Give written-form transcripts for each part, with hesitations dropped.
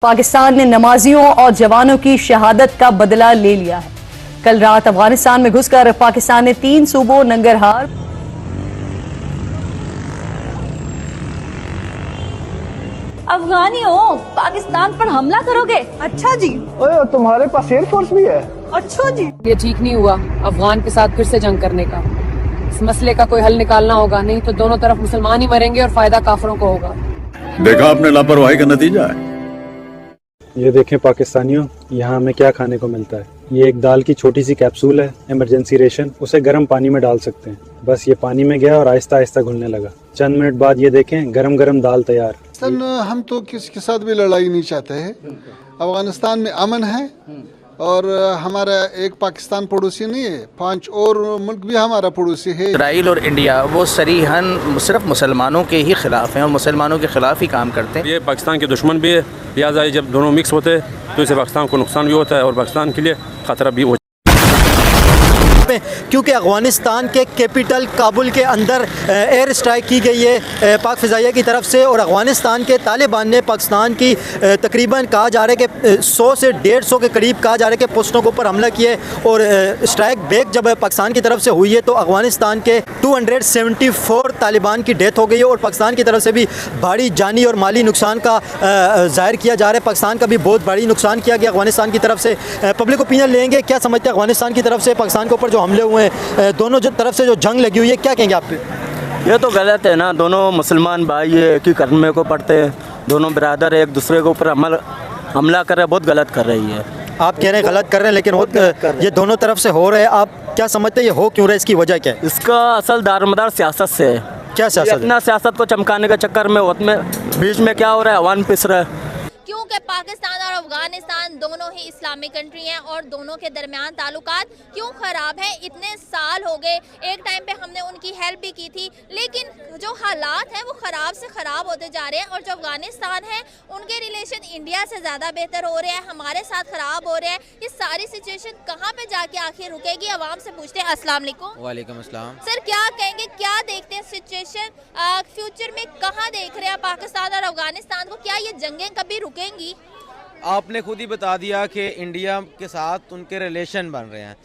पाकिस्तान ने नमाजियों और जवानों की शहादत का बदला ले लिया है। कल रात अफगानिस्तान में घुसकर पाकिस्तान ने 3 सूबों नंगरहार, अफगानियों पाकिस्तान पर हमला करोगे? अच्छा जी। ओए तुम्हारे पास एयरफोर्स भी है? अच्छा जी। ये ठीक नहीं हुआ अफगान के साथ फिर से जंग करने का। इस मसले का कोई हल निकालना होगा, नहीं तो दोनों तरफ मुसलमान ही मरेंगे और फायदा काफिरों को होगा। देखा आपने लापरवाही का नतीजा है। ये देखें पाकिस्तानियों, यहाँ हमें क्या खाने को मिलता है। ये एक दाल की छोटी सी कैप्सूल है, इमरजेंसी रेशन। उसे गर्म पानी में डाल सकते हैं। बस ये पानी में गया और आहिस्ता आहिस्ता घुलने लगा। चंद मिनट बाद ये देखें गरम गरम दाल तैयार। हम तो किसी के साथ भी लड़ाई नहीं चाहते हैं। अफगानिस्तान में अमन है और हमारा एक पाकिस्तान पड़ोसी नहीं है, 5 और मुल्क भी हमारा पड़ोसी है। इसराइल और इंडिया वो सरीहन सिर्फ मुसलमानों के ही खिलाफ हैं और मुसलमानों के खिलाफ ही काम करते हैं। ये पाकिस्तान के दुश्मन भी है, लिहाजा जब दोनों मिक्स होते हैं तो इससे पाकिस्तान को नुकसान भी होता है और पाकिस्तान के लिए खतरा भी होता है। क्योंकि अफ़गानिस्तान के कैपिटल काबुल के अंदर एयर स्ट्राइक की गई है पाक फ़िज़ाइया की तरफ से, और अफ़गानिस्तान के तालिबान ने पाकिस्तान की तकरीबन कहा जा रहा है कि 100 से 150 के करीब कहा जा रहा है कि पोस्टों के ऊपर हमला किए। और स्ट्राइक बैक जब पाकिस्तान की तरफ से हुई है तो अफ़गानिस्तान के 274 तालिबान की डेथ हो गई है और पाकिस्तान की तरफ से भी भारी जानी और माली नुकसान का ज़ाहिर किया जा रहा है। पाकिस्तान का भी बहुत भारी नुकसान किया गया अफ़गानिस्तान की तरफ से। पब्लिक ओपिनियन लेंगे, क्या समझते हैं अफ़गानिस्तान की तरफ से पाकिस्तान के ऊपर हमले हुए हैं, दोनों तरफ से जो जंग लगी हुई है, क्या कहेंगे आप पे? ये तो गलत है ना, दोनों मुसलमान भाई एक ही करने को पड़ते हैं, दोनों बिरादर एक दूसरे के ऊपर हमला कर रहे हैं, बहुत गलत कर रही है। आप कह रहे हैं गलत कर रहे हैं, लेकिन ये दोनों तरफ से हो रहे हैं, आप क्या समझते हैं ये हो क्यों रहा है, इसकी वजह क्या है? इसका असल दारोमदार सियासत से है। क्या सियासत? अपना सियासत को चमकाने के चक्कर में बीच में क्या हो रहा है, अवान पिस रहा है। क्योंकि पाकिस्तान और अफगानिस्तान दोनों ही इस्लामिक कंट्री हैं और दोनों के दरमियान ताल्लुकात क्यों ख़राब हैं। इतने साल हो गए, एक टाइम पे हमने उनकी हेल्प भी की थी, लेकिन जो हालात हैं वो ख़राब से ख़राब होते जा रहे हैं। और जो अफगानिस्तान है उनके रिलेशन इंडिया से ज़्यादा बेहतर हो रहे हैं, हमारे साथ ख़राब हो रहे हैं। ये सारी सिचुएशन कहाँ पे जाके आखिर रुकेगी? आवाम से पूछते हैं। अस्सलाम वालेकुम। वालेकुम अस्सलाम। सर क्या कहेंगे, क्या देखते हैं सिचुएशन फ्यूचर में, कहाँ देख रहे हैं पाकिस्तान और अफगानिस्तान को? क्या ये जंगें कभी रुकेंगी? आपने खुद ही बता दिया कि इंडिया के साथ उनके रिलेशन बन रहे हैं।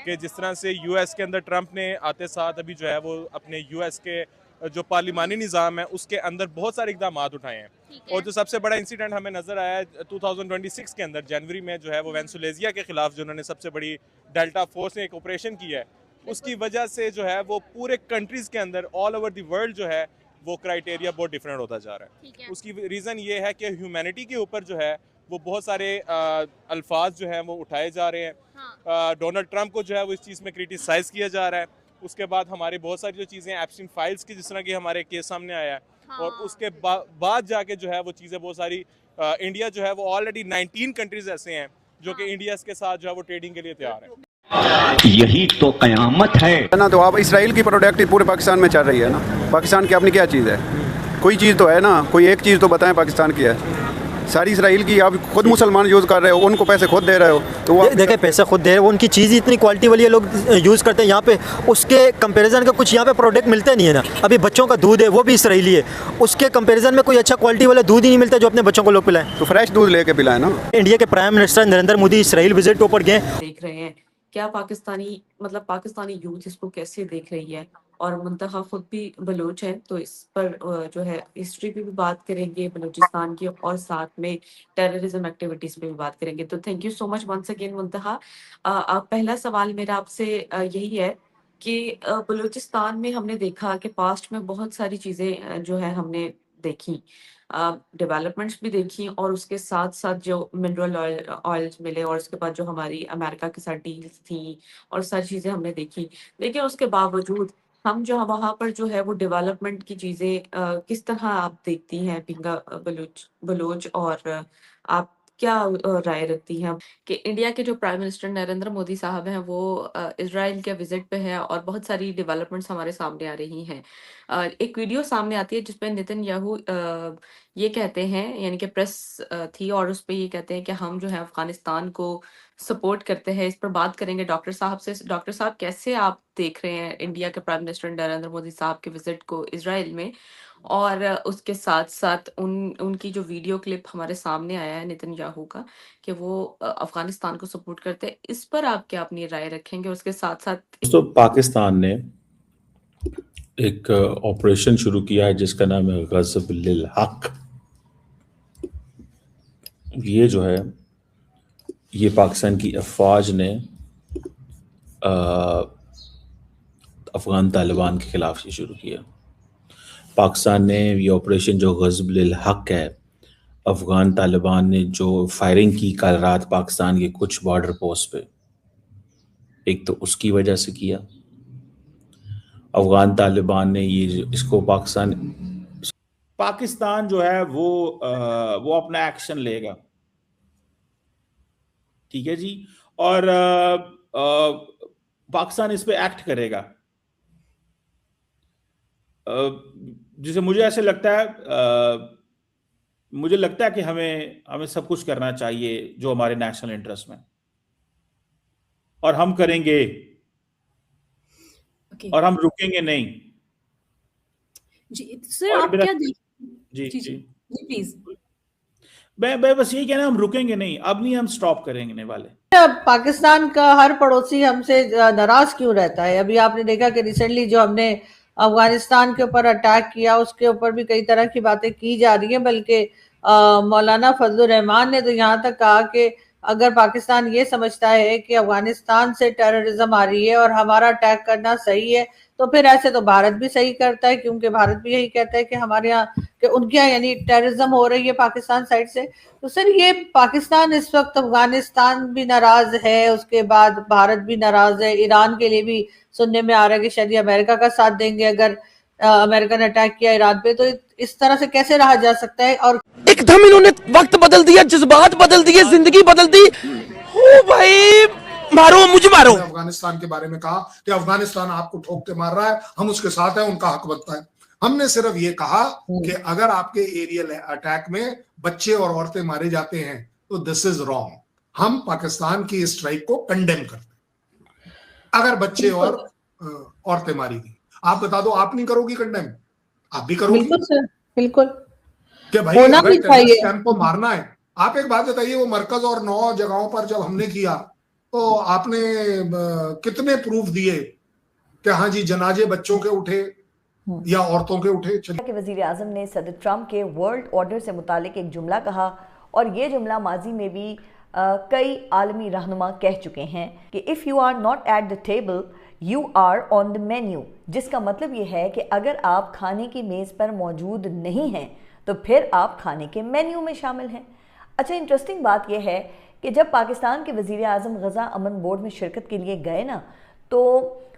कि जिस तरह से यूएस के अंदर ट्रंप ने आते साथ अभी जो है वो अपने यूएस के जो पार्लिमानी निज़ाम है उसके अंदर बहुत सारे इकदाम उठाए हैं। और जो सबसे बड़ा इंसिडेंट हमें नज़र आया है 2026 के अंदर जनवरी में जो है वो वेनेजुएला के खिलाफ जो उन्होंने सबसे बड़ी डेल्टा फोर्स ने एक ऑपरेशन किया है, उसकी वजह से जो है वो पूरे कंट्रीज़ के अंदर ऑल ओवर द वर्ल्ड जो है वो क्राइटेरिया बहुत डिफरेंट होता जा रहा है। उसकी रीज़न ये है कि ह्यूमैनिटी के ऊपर जो है वो बहुत सारे अल्फाज जो हैं वो उठाए जा रहे हैं। डोनाल्ड ट्रंप को जो है वो इस चीज़ में क्रिटिसाइज़ किया जा रहा है। उसके बाद हमारे बहुत सारी जो चीज़ें एप्स्टीन फाइल्स की, जिस तरह की हमारे केस सामने आया है, और उसके बाद जाके जो है वो चीज़ें बहुत सारी इंडिया जो है वो ऑलरेडी 19 कंट्रीज़ ऐसे हैं जो कि इंडिया के साथ जो है वो ट्रेडिंग के लिए तैयार है। यही तो कयामत है ना। तो आप इसराइल की प्रोडक्ट पूरे पाकिस्तान में चल रही है ना। पाकिस्तान की अपनी क्या चीज़ है? कोई चीज़ तो है ना, कोई एक चीज़ तो बताएं पाकिस्तान की है। सारी इसराइल की आप खुद मुसलमान यूज़ कर रहे हो, उनको पैसे खुद दे रहे हो, तो वो देखें पैसे खुद दे रहे हो, उनकी चीज़ इतनी क्वालिटी वाली लोग यूज़ करते हैं यहाँ पे, उसके कंपैरिजन का कुछ यहाँ पे प्रोडक्ट मिलते नहीं है ना। अभी बच्चों का दूध है वो भी इसराइली है, उसके कंपैरिजन में कोई अच्छा क्वालिटी वाला दूध ही नहीं मिलता जो अपने बच्चों को लोग पिलाएं। तो फ्रेश दूध लेके पिलाएं ना। इंडिया के prime minister Narendra Modi Israel visit के ऊपर गए। देख रहे हैं क्या पाकिस्तानी यूथ इसको कैसे देख रही है, और मुंतखब खुद भी बलोच है, तो इस पर जो है हिस्ट्री पे भी बात करेंगे बलूचिस्तान की, और साथ में टेररिज्म एक्टिविटीज पे भी बात करेंगे। तो thank you so much once again Muntaha. पहला सवाल मेरा आपसे यही है कि बलूचिस्तान में हमने देखा कि पास्ट में बहुत सारी चीज़ें जो है हमने देखी, डेवलपमेंट्स भी देखी, और उसके साथ साथ जो मिनरल ऑयल्स मिले, और उसके बाद जो हमारी अमेरिका के साथ डील्स थी और सारी चीज़ें हमने देखी। लेकिन उसके बावजूद हम जो वहाँ पर जो है वो डेवलपमेंट की चीज़ें किस तरह आप देखती हैं पिंगा बलोच, और आप क्या राय रखती हैं कि इंडिया के जो प्राइम मिनिस्टर नरेंद्र मोदी साहब हैं वो इजराइल के विजिट पे हैं और बहुत सारी डेवलपमेंट्स हमारे सामने आ रही हैं। एक वीडियो सामने आती है जिसपे नेतन्याहू ये कहते हैं, यानी कि प्रेस थी, और उस पे ये कहते हैं कि हम जो है अफगानिस्तान को सपोर्ट करते हैं। इस पर बात करेंगे डॉक्टर साहब से। डॉक्टर साहब कैसे आप देख रहे हैं इंडिया के प्राइम मिनिस्टर नरेंद्र मोदी साहब के विजिट को इजराइल में, और उसके साथ-साथ उनकी जो वीडियो क्लिप हमारे सामने आया है नेतन्याहू का कि वो अफ़गानिस्तान को सपोर्ट करते हैं, इस पर आप क्या अपनी राय रखेंगे? और उसके साथ-साथ दोस्तों, पाकिस्तान ने एक ऑपरेशन शुरू किया है जिसका नाम है ग़ज़ब लिल हक़। ये जो है, ये पाकिस्तान की अफ़वाज ने अफ़गान तालिबान के ख़िलाफ़ ये शुरू किया। पाकिस्तान ने ये ऑपरेशन जो ग़ज़ब लिल हक़ है, अफ़गान तालिबान ने जो फायरिंग की कल रात पाकिस्तान के कुछ बॉर्डर पोस्ट पे, एक तो उसकी वजह से किया। अफ़गान तालिबान ने ये इसको पाकिस्तान जो है वो अपना एक्शन लेगा, ठीक है जी, और पाकिस्तान इस पे एक्ट करेगा। जिसे मुझे ऐसे लगता है, मुझे लगता है कि हमें सब कुछ करना चाहिए जो हमारे नेशनल इंटरेस्ट में, और हम करेंगे और हम रुकेंगे नहीं जी। सर आप क्या जी प्लीज। मैं बस यही कहना, हम रुकेंगे नहीं, अब नहीं हम स्टॉप करेंगे वाले। पाकिस्तान का हर पड़ोसी हमसे नाराज क्यों रहता है? अभी आपने देखा कि रिसेंटली जो हमने अफगानिस्तान के ऊपर अटैक किया, उसके ऊपर भी कई तरह की बातें की जा रही हैं, बल्कि मौलाना फजलुर रहमान ने तो यहाँ तक कहा कि अगर पाकिस्तान ये समझता है कि अफगानिस्तान से टेररिज्म आ रही है और हमारा अटैक करना सही है, तो फिर ऐसे तो भारत भी सही करता है, क्योंकि भारत भी यही कहता है कि हमारे यहाँ कि उनके यहाँ यानी टेररिज्म हो रही है पाकिस्तान साइड से। तो सर ये पाकिस्तान इस वक्त अफगानिस्तान भी नाराज है, उसके बाद भारत भी नाराज है, ईरान के लिए भी सुनने में आ रहा है कि शायद अमेरिका का साथ देंगे अगर अमेरिका ने अटैक किया ईरान पे। तो इस तरह से कैसे रहा जा सकता है? और एकदम इन्होंने वक्त बदल दिया, जज्बात बदल दिए, जिंदगी बदल दी। ओ भाई मारो, मुझे मारो। अफगानिस्तान के बारे में कहा कि अफगानिस्तान आपको ठोक के मार रहा है, हम उसके साथ हैं, उनका हक बनता है। हमने सिर्फ ये कहा कि अगर आपके एरियल अटैक में बच्चे और औरतें मारे जाते हैं तो दिस इज रॉन्ग। हम पाकिस्तान की स्ट्राइक को कंडेम करते हैं। अगर बच्चे और औरतें मारी गई, आप बता दो, आप नहीं करोगी कंडेम? आप भी करोगी? बिल्कुल सर, बिल्कुल कि भाई अगर टेररिस्ट कैंप को मारना है। आप एक बात बताइए, वो मरकज और 9 जगहों पर जब हमने किया तो आपने कितने प्रूफ दिए कि हाँ जी जनाजे बच्चों के उठे या औरतों के उठे? के वजीर आजम ने सदर ट्रंप के वर्ल्ड ऑर्डर से मुतालिक एक जुमला कहा, और ये जुमला माजी में भी कई आलमी रहनुमा कह चुके हैं कि if you are not at the table you are on the menu, जिसका मतलब ये है कि अगर आप खाने की मेज़ पर मौजूद नहीं हैं तो फिर आप खाने के मेन्यू में शामिल हैं। अच्छा, इंटरेस्टिंग बात यह है कि जब पाकिस्तान के वज़ीर आज़म गज़ा अमन बोर्ड में शिरकत के लिए गए ना, तो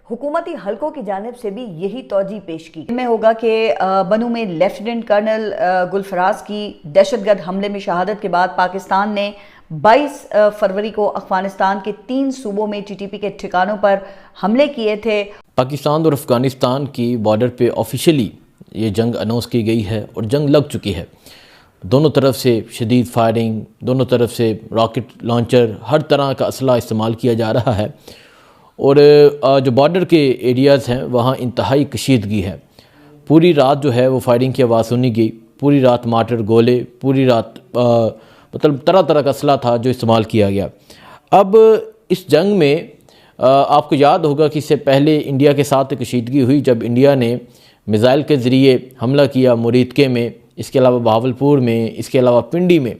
हुकूमती हलकों की जानिब से भी यही तौजी पेश की में होगा कि बनू में लेफ्टिनेंट कर्नल गुलफराज की दहशतगर्द हमले में शहादत के बाद पाकिस्तान ने 22 फरवरी को अफगानिस्तान के 3 सूबों में TTP के ठिकानों पर हमले किए थे। पाकिस्तान और अफगानिस्तान की बॉर्डर पे ऑफिशियली ये जंग अनाउंस की गई है और जंग लग चुकी है। दोनों तरफ से शदीद फायरिंग, दोनों तरफ से रॉकेट लॉन्चर, हर तरह का असला इस्तेमाल किया जा रहा है, और जो बॉर्डर के एरियाज़ हैं वहाँ इंतहाई कशीदगी है। पूरी रात जो है वो फायरिंग की आवाज़ सुनी गई, पूरी रात मार्टर गोले, पूरी रात मतलब तरह तरह का असला था जो इस्तेमाल किया गया। अब इस जंग में आपको याद होगा कि इससे पहले इंडिया के साथ कशीदगी हुई जब इंडिया ने मिसाइल के ज़रिए हमला किया मुरीदके में, इसके अलावा बहावलपुर में, इसके अलावा पिंडी में।